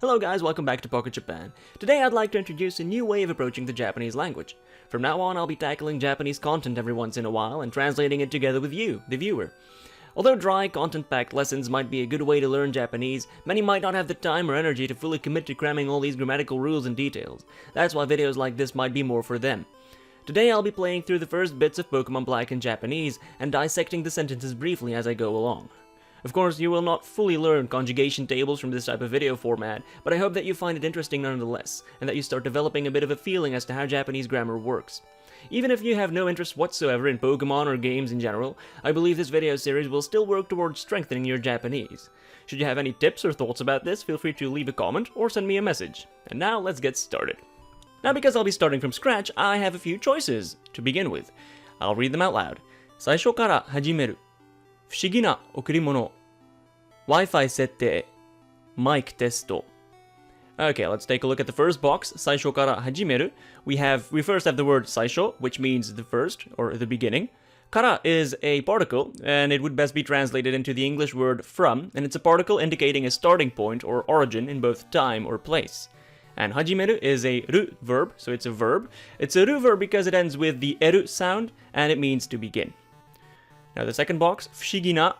Hello guys, welcome back to Pocket Japan. Today I'd like to introduce a new way of approaching the Japanese language. From now on I'll be tackling Japanese content every once in a while and translating it together with you, the viewer. Although dry, content-packed lessons might be a good way to learn Japanese, many might not have the time or energy to fully commit to cramming all these grammatical rules and details. That's why videos like this might be more for them. Today I'll be playing through the first bits of Pokemon Black in Japanese and dissecting the sentences briefly as I go along. Of course, you will not fully learn conjugation tables from this type of video format, but I hope that you find it interesting nonetheless, and that you start developing a bit of a feeling as to how Japanese grammar works. Even if you have no interest whatsoever in Pokemon or games in general, I believe this video series will still work towards strengthening your Japanese. Should you have any tips or thoughts about this, feel free to leave a comment or send me a message. And now, let's get started. Now, because I'll be starting from scratch, I have a few choices to begin with. I'll read them out loud. 最初から始める 不思議な贈り物 Wi-Fi 設定 Mic テスト Okay, let's take a look at the first box, 最初から始める We first have the word 最初, which means the first, or the beginning. Kara is a particle, and it would best be translated into the English word from, and it's a particle indicating a starting point or origin in both time or place. And hajimeru is a ru verb, so it's a verb. It's a ru verb because it ends with the eru sound, and it means to begin. Now the second box, 不思議な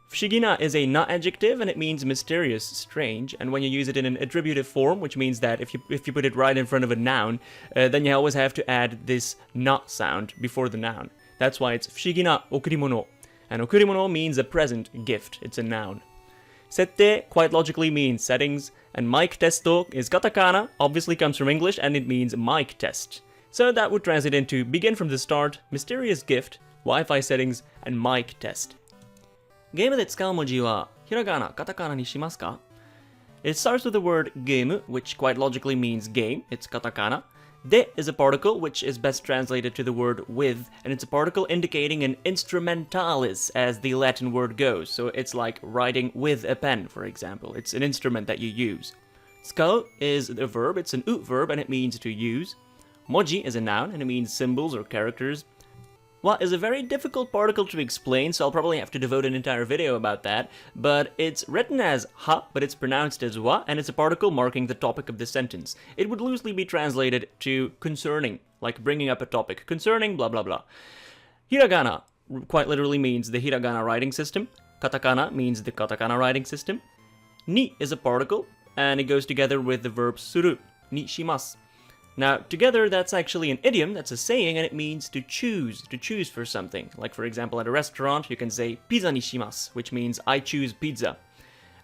Fushigina is a na adjective and it means mysterious, strange, and when you use it in an attributive form, which means that if you put it right in front of a noun, then you always have to add this na sound before the noun. That's why it's fushigina okurimono. And okurimono means a present, gift, it's a noun. Sette quite logically means settings, and mic testo is katakana, obviously comes from English, and it means mic test. So that would translate into begin from the start, mysterious gift, Wi-Fi settings, and mic test. ゲームで使う文字はひらがな、カタカナにしますか? It starts with the word ゲーム, which quite logically means game, it's katakana. De is a particle, which is best translated to the word with, and it's a particle indicating an instrumentalis, as the Latin word goes, so it's like writing with a pen, for example. It's an instrument that you use. 使う is a verb, it's an ut verb, and it means to use. Moji is a noun, and it means symbols or characters. Wa is a very difficult particle to explain, so I'll probably have to devote an entire video about that, but it's written as ha, but it's pronounced as wa, and it's a particle marking the topic of the sentence. It would loosely be translated to concerning, like bringing up a topic, concerning blah blah blah. Hiragana quite literally means the hiragana writing system. Katakana means the katakana writing system. Ni is a particle, and it goes together with the verb suru, ni shimasu. Now, together, that's actually an idiom, that's a saying, and it means to choose for something. Like, for example, at a restaurant, you can say, pizza ni shimasu, which means I choose pizza.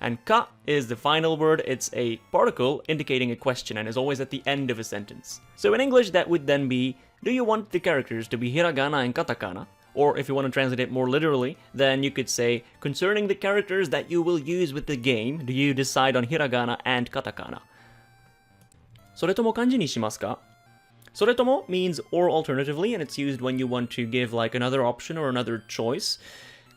And ka is the final word, it's a particle indicating a question and is always at the end of a sentence. So in English, that would then be, do you want the characters to be hiragana and katakana? Or if you want to translate it more literally, then you could say, concerning the characters that you will use with the game, do you decide on hiragana and katakana? それとも漢字にしますか? それとも means or alternatively, and it's used when you want to give like another option or another choice.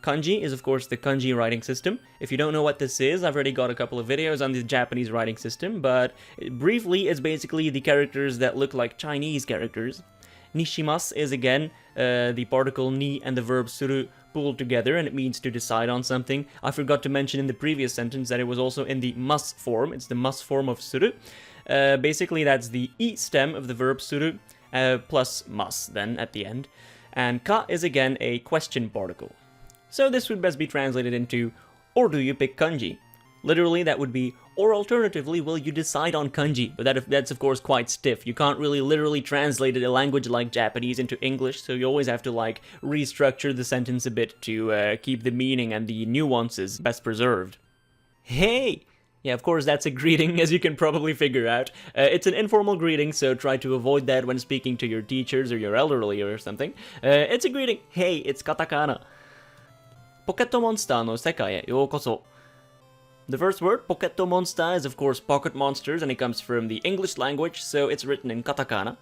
Kanji is of course the kanji writing system. If you don't know what this is, I've already got a couple of videos on the Japanese writing system, but briefly it's basically the characters that look like Chinese characters. Nishimasu is again the particle ni and the verb suru pulled together, and it means to decide on something. I forgot to mention in the previous sentence that it was also in the mas form. It's the mas form of suru. Basically, that's the i stem of the verb suru, plus mas then at the end. And ka is again a question particle. So this would best be translated into, or do you pick kanji? Literally, that would be, or alternatively, will you decide on kanji? But that's of course quite stiff. You can't really literally translate a language like Japanese into English, so you always have to like restructure the sentence a bit to keep the meaning and the nuances best preserved. Hey! Yeah, of course, that's a greeting, as you can probably figure out. It's an informal greeting, so try to avoid that when speaking to your teachers or your elderly or something. It's a greeting. Hey, it's katakana. Pocket Monster no sekai e youkoso. The first word, Pocket Monster, is of course pocket monsters, and it comes from the English language, so it's written in katakana.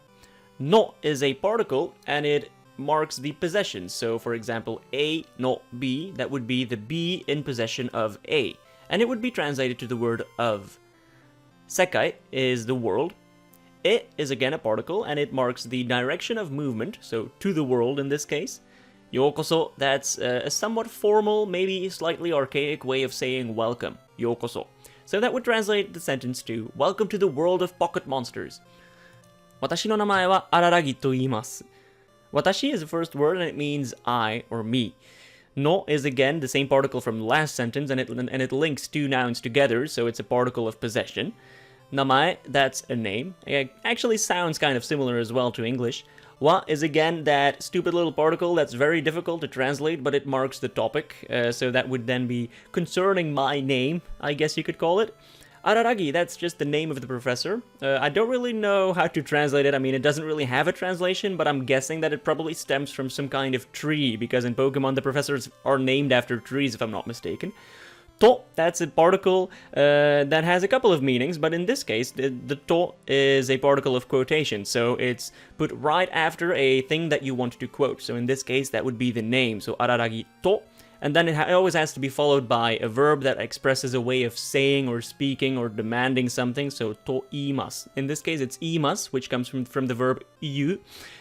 No is a particle, and it marks the possession. So, for example, A no B, that would be the B in possession of A. And it would be translated to the word of. Sekai is the world. It is again a particle, and it marks the direction of movement, so to the world in this case. Yokoso, that's a somewhat formal, maybe slightly archaic way of saying welcome. Yokoso. So that would translate the sentence to, Welcome to the world of pocket monsters. 私の名前は荒らぎと言います. Watashi is the first word and it means I or me. No is again the same particle from the last sentence and it links two nouns together, so it's a particle of possession. Namae, that's a name. It actually sounds kind of similar as well to English. Wa is again that stupid little particle that's very difficult to translate, but it marks the topic, so that would then be concerning my name, I guess you could call it. Araragi, that's just the name of the professor. I don't really know how to translate it. I mean, it doesn't really have a translation, but I'm guessing that it probably stems from some kind of tree, because in Pokemon the professors are named after trees, if I'm not mistaken. To, that's a particle that has a couple of meanings, but in this case, the to is a particle of quotation, so it's put right after a thing that you want to quote. So in this case, that would be the name, so Araragi to. And then it always has to be followed by a verb that expresses a way of saying or speaking or demanding something, so to iimasu. In this case, it's iimasu, which comes from the verb iu,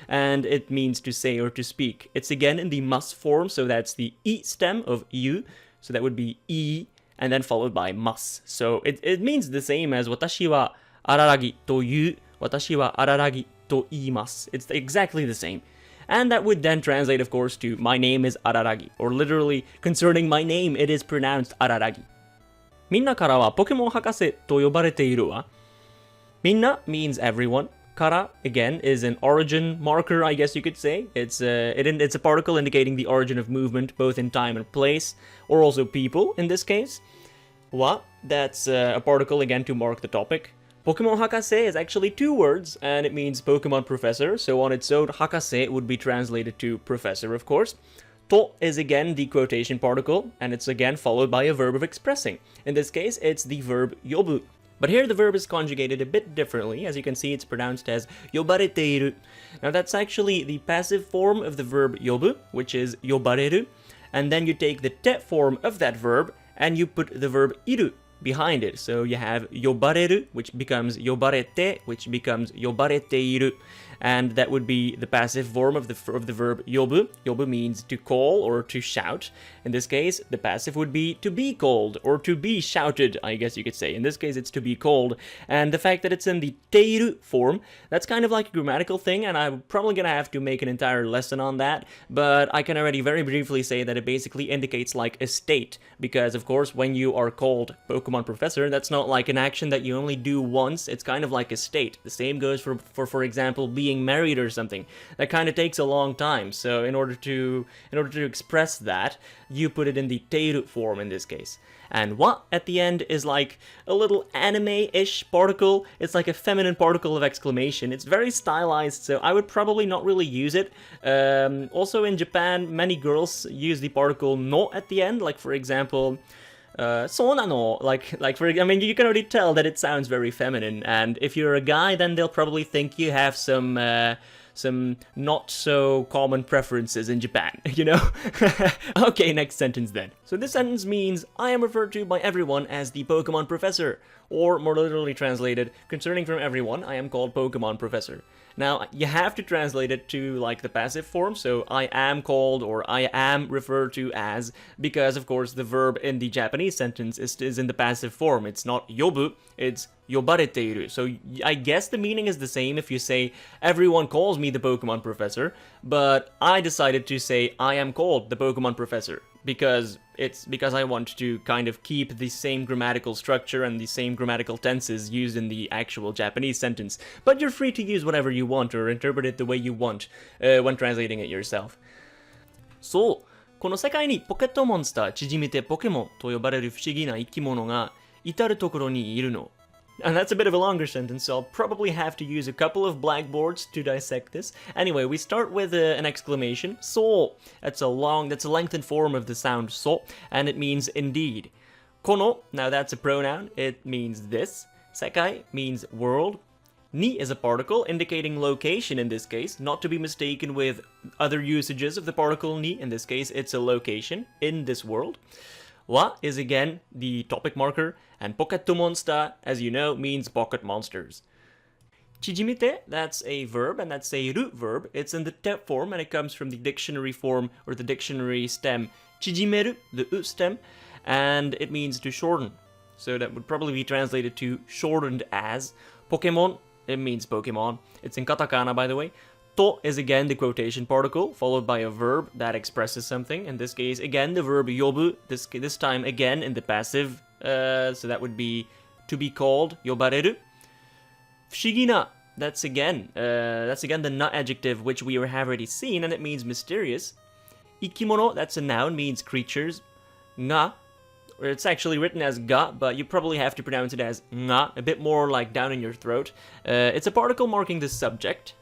and it means to say or to speak. It's again in the mas form, so that's the i stem of iu, so that would be i, and then followed by mas. So it means the same as watashi wa araragi to iu, watashi wa araragi to iimasu. It's exactly the same. And that would then translate, of course, to my name is Araragi, or literally, concerning my name, it is pronounced Araragi. Minna kara wa Pokemon Hakase to yobarete iru wa. Minna means everyone. Kara, again, is an origin marker, I guess you could say. It's a particle indicating the origin of movement, both in time and place, or also people, in this case. Wa, that's a particle, again, to mark the topic. Pokemon Hakase is actually two words, and it means Pokemon Professor, so on its own, Hakase would be translated to Professor, of course. To is again the quotation particle, and it's again followed by a verb of expressing. In this case, it's the verb yobu. But here the verb is conjugated a bit differently. As you can see, it's pronounced as yobareteiru. Now that's actually the passive form of the verb yobu, which is yobareru, and then you take the te form of that verb, and you put the verb iru behind it. So you have yobareru, which becomes yobarete, which becomes yobareteiru, and that would be the passive form of the verb yobu. Yobu means to call or to shout. In this case, the passive would be to be called or to be shouted, I guess you could say. In this case, it's to be called, and the fact that it's in the teiru form, that's kind of like a grammatical thing, and I'm probably gonna have to make an entire lesson on that, but I can already very briefly say that it basically indicates like a state, because of course, when you are called Pokemon Professor, that's not like an action that you only do once, it's kind of like a state. The same goes for example, being married or something. That kind of takes a long time, so in order to express that, you put it in the teiru form in this case. And wa at the end is like a little anime-ish particle. It's like a feminine particle of exclamation. It's very stylized, so I would probably not really use it. Also in Japan, many girls use the particle no at the end, like for example, sonano, I mean, you can already tell that it sounds very feminine, and if you're a guy, then they'll probably think you have some not so common preferences in Japan, you know? Okay, next sentence then. So this sentence means, I am referred to by everyone as the Pokemon Professor, or more literally translated, concerning from everyone, I am called Pokemon Professor. Now, you have to translate it to, like, the passive form, so I am called or I am referred to as, because, of course, the verb in the Japanese sentence is in the passive form. It's not yobu, it's yobareteiru. So I guess the meaning is the same if you say, everyone calls me the Pokemon Professor, but I decided to say, I am called the Pokemon Professor, because I want to kind of keep the same grammatical structure and the same grammatical tenses used in the actual Japanese sentence. But you're free to use whatever you want or interpret it the way you want when translating it yourself. そう、この世界にポケットモンスター、縮めてポケモンと呼ばれる不思議な生き物が至るところにいるの。And that's a bit of a longer sentence, so I'll probably have to use a couple of blackboards to dissect this. Anyway, we start with an exclamation, so. That's a lengthened form of the sound so, and it means indeed. Kono, now that's a pronoun, it means this. Sekai means world. Ni is a particle indicating location in this case, not to be mistaken with other usages of the particle ni. In this case, it's a location in this world. Wa is again the topic marker, and Pokettomonsta, as you know, means pocket monsters. Chijimite, that's a verb, and that's a root verb. It's in the te form, and it comes from the dictionary form, or the dictionary stem, chijimeru, the u stem, and it means to shorten. so that would probably be translated to shortened as. Pokemon, it means Pokemon. It's in katakana, by the way. To is again the quotation particle, followed by a verb that expresses something. In this case, again, the verb yobu, this time again in the passive, so that would be to be called, yobareru. Fushigina, that's again the na adjective which we have already seen, and it means mysterious. Ikimono, that's a noun, means creatures. Nga, it's actually written as ga, but you probably have to pronounce it as nga, a bit more like down in your throat. It's a particle marking the subject.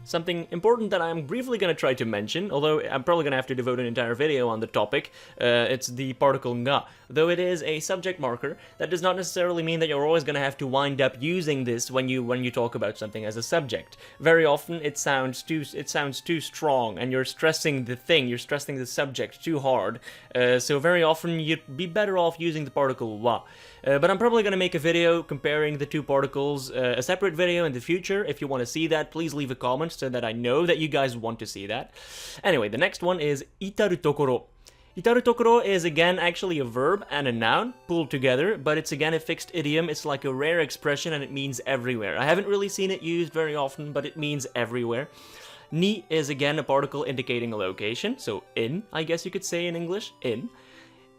Something important that I'm briefly going to try to mention, although I'm probably going to have to devote an entire video on the topic, it's the particle nga. Though it is a subject marker, that does not necessarily mean that you're always going to have to wind up using this when you talk about something as a subject. Very often it sounds too strong, and you're stressing the subject too hard, so very often you'd be better off using the particle wa. But I'm probably going to make a video comparing the two particles, a separate video in the future. If you want to see that, please leave a comment so that I know that you guys want to see that. Anyway, the next one is itaru tokoro. Itaru tokoro is again actually a verb and a noun pulled together, but it's again a fixed idiom. It's like a rare expression and it means everywhere. I haven't really seen it used very often, but it means everywhere. Ni is again a particle indicating a location, so in, I guess you could say in English, in.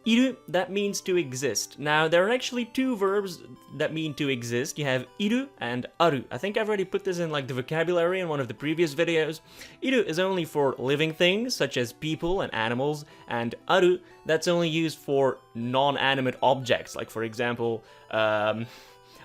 Iru, that means to exist. Now, there are actually two verbs that mean to exist. You have iru and aru. I think I've already put this in like the vocabulary in one of the previous videos. Iru is only for living things, such as people and animals, and aru, that's only used for non-animate objects, like for example, I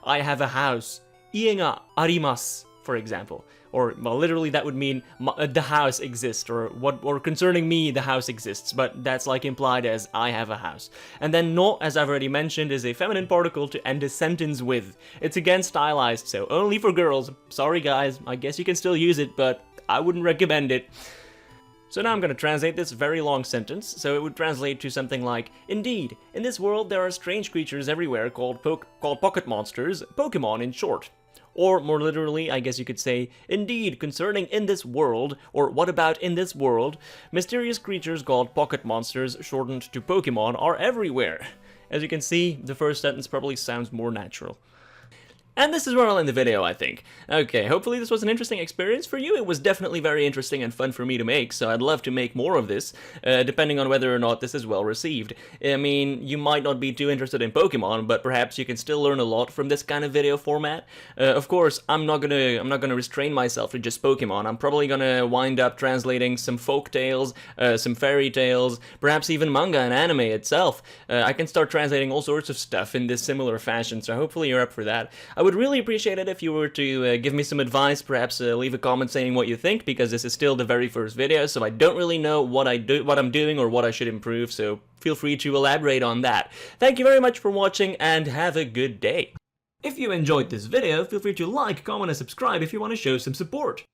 have a house. Ie ga arimasu, for example. Or, well, literally that would mean the house exists, or concerning me, the house exists, but that's like implied as I have a house. And then no, as I've already mentioned, is a feminine particle to end a sentence with. It's again stylized, so only for girls. Sorry guys, I guess you can still use it, but I wouldn't recommend it. So now I'm going to translate this very long sentence, so it would translate to something like, indeed, in this world there are strange creatures everywhere called pocket monsters, Pokemon in short. Or, more literally, I guess you could say, indeed, concerning in this world, or what about in this world, mysterious creatures called pocket monsters, shortened to Pokemon, are everywhere. As you can see, the first sentence probably sounds more natural. And this is where I'll end the video, I think. Okay, hopefully this was an interesting experience for you. It was definitely very interesting and fun for me to make, so I'd love to make more of this, depending on whether or not this is well received. I mean, you might not be too interested in Pokemon, but perhaps you can still learn a lot from this kind of video format. Of course, I'm not gonna restrain myself to just Pokemon. I'm probably gonna wind up translating some folk tales, some fairy tales, perhaps even manga and anime itself. I can start translating all sorts of stuff in this similar fashion, so hopefully you're up for that. I would really appreciate it if you were to give me some advice, perhaps leave a comment saying what you think, because this is still the very first video, so I don't really know what I'm doing or what I should improve, so feel free to elaborate on that. Thank you very much for watching, and have a good day. If you enjoyed this video, feel free to like, comment, and subscribe if you want to show some support.